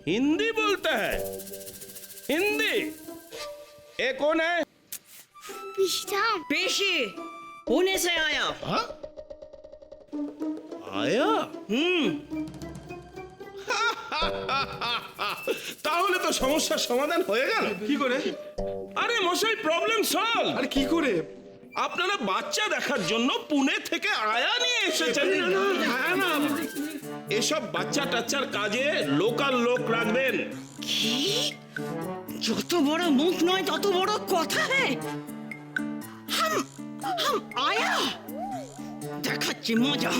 हिंदी बोलता है? हिंदी? ये कौन है? विश्राम। पेशी पुणे से आया। हाँ? आया? তাহলে তো সমস্যার সমাধান হয়ে গেল। কি করে? আরে মশাই, প্রবলেম সলভ। আরে কি করে? আপনারা বাচ্চা দেখার জন্য পুনে থেকে আয়া নিয়ে এসেছেন। হ্যাঁ না, এসব বাচ্চা টাচ্চার কাজে লোকাল লোক রাখবেন। কি? যত বড় মুখ নয় তত বড় কথা হ্যাঁ। হাম আয়া। দেখাচ্ছি মজা,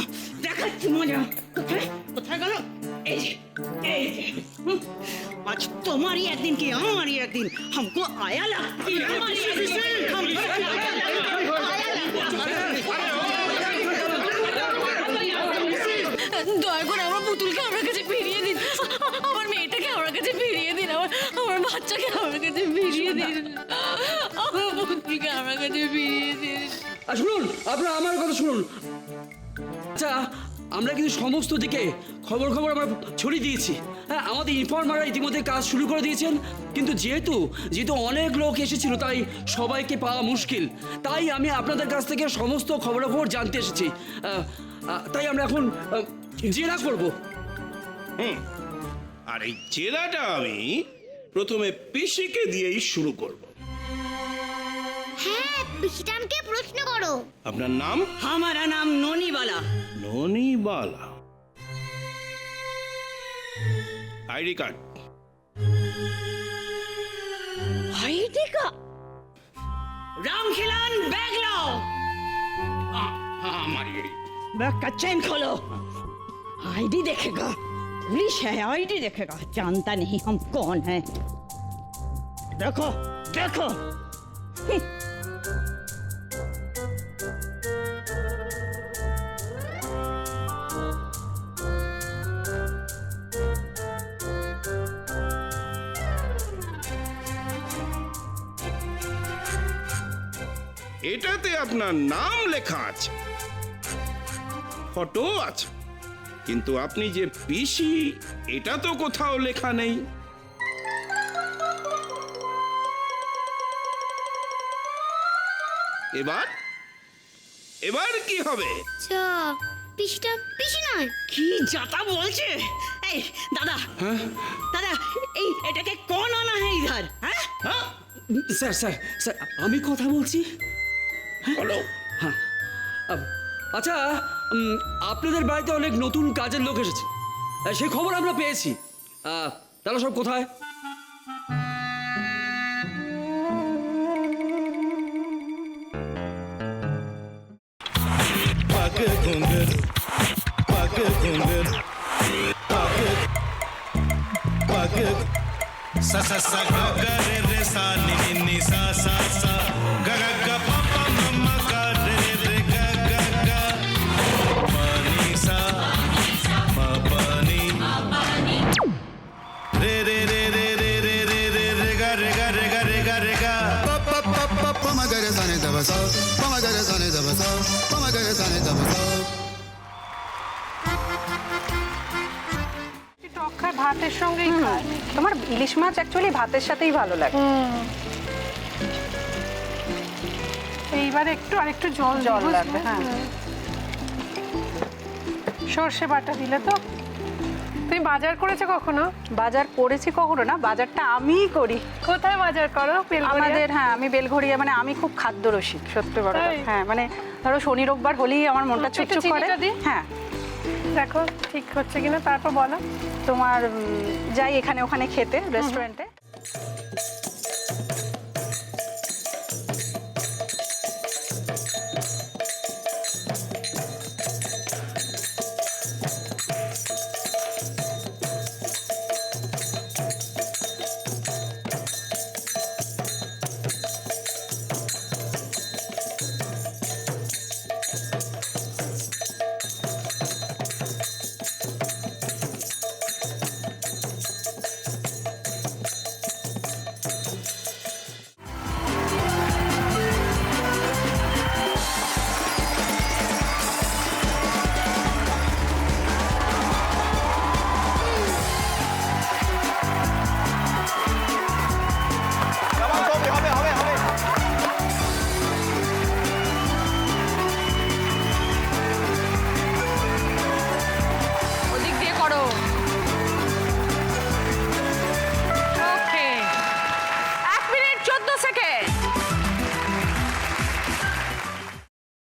দেখাচ্ছি মজা। কোথায় কোথায় গেল? এই যে এই যে आज तुम्हारी एक दिन की हमारी एक दिन हमको आया लगती है हमारी एक दिन हमको आया দয়া করে আমার পুতুলকে আমার কাছে ফিরিয়ে দিন, আমার মেয়েটাকে আমার কাছে ফিরিয়ে দিন, আমার বাচ্চাকে আমার কাছে ফিরিয়ে দিন, আমার পুতুলকে আমার কাছে ফিরিয়ে দিন। শুনুন, আপনারা আমার কথা শুনুন। আচ্ছা, আমরা কিন্তু সমস্ত দিকে খবর আমরা ছড়িয়ে দিয়েছি। হ্যাঁ, আমাদের ইনফর্মাররা ইতিমধ্যে কাজ শুরু করে দিয়েছেন, কিন্তু যেহেতু অনেক লোক এসেছিল তাই সবাইকে পাওয়া মুশকিল। তাই আমি আপনাদের কাছ থেকে সমস্ত খবরাখবর জানতে এসেছি। তাই আমরা এখন জেরা করব। আর এই জেরাটা আমি প্রথমে পিসিকে দিয়েই শুরু করব। হ্যাঁ, বিশ্রামকে প্রশ্ন করো। আপনার নাম? हमारा नाम Nonibala. Nonibala. ID card? ID का रामखिलान बैग लाओ। हमारी बैग का चेन खोलो। आईडी देखेगा, पुलिस है, आईडी देखेगा, जानता नहीं हम कौन है। देखो देखो। এটাতে আপনার নাম লেখা আছে, ফটো আছে, কিন্তু আপনি যে পিসি এটা তো কোথাও লেখা নেই। এবার এবার কি হবে? আচ্ছা, পিসিটা পিসি নয়। কি जाता বলছে? এই দাদা, দাদা, এই এটাকে কোন আনা है इधर? হ্যাঁ হ্যাঁ, স্যার স্যার স্যার আমি কথা বলছি। বলো। হ্যাঁ, আচ্ছা, আপনাদের বাড়িতে অনেক নতুন কাজের লোক এসেছে, সেই খবর আমরা পেয়েছি। তারা সব কোথায়? sa sa sa ga ga re re sa ni ni ni sa sa sa ga ga ga pa pa ma ma ga re re ga ga ga pa ni sa ma pa ni re re re re re re re re re ga re ga re ga re ga re ga pa pa pa pa pa ma ga re sa ni da ba sa pa ma ga re sa ni da ba sa pa ma ga re sa ni da ba sa ভাতের সঙ্গেই খায়। তোমার ইলিশ মাছ actually ভাতের সাথেই ভালো লাগে। এইবার একটু আরেকটু জল লাগবে। হ্যাঁ, সর্ষে বাটা দিলে তো। তুমি বাজার করেছো কখনো? বাজার করেছি কখনো না, বাজারটা আমিই করি। কোথায় বাজার করো? আমাদের, হ্যাঁ, আমি বেলঘড়িয়া, মানে আমি খুব খাদ্যরসিক, সত্যি বড় কথা। হ্যাঁ, মানে ধরো শনি রোববার হলেই আমার মনটা চুপচুপ করে। হ্যাঁ, দেখো ঠিক হচ্ছে কিনা, তারপর বলো। তোমার যাই এখানে ওখানে খেতে রেস্টুরেন্টে।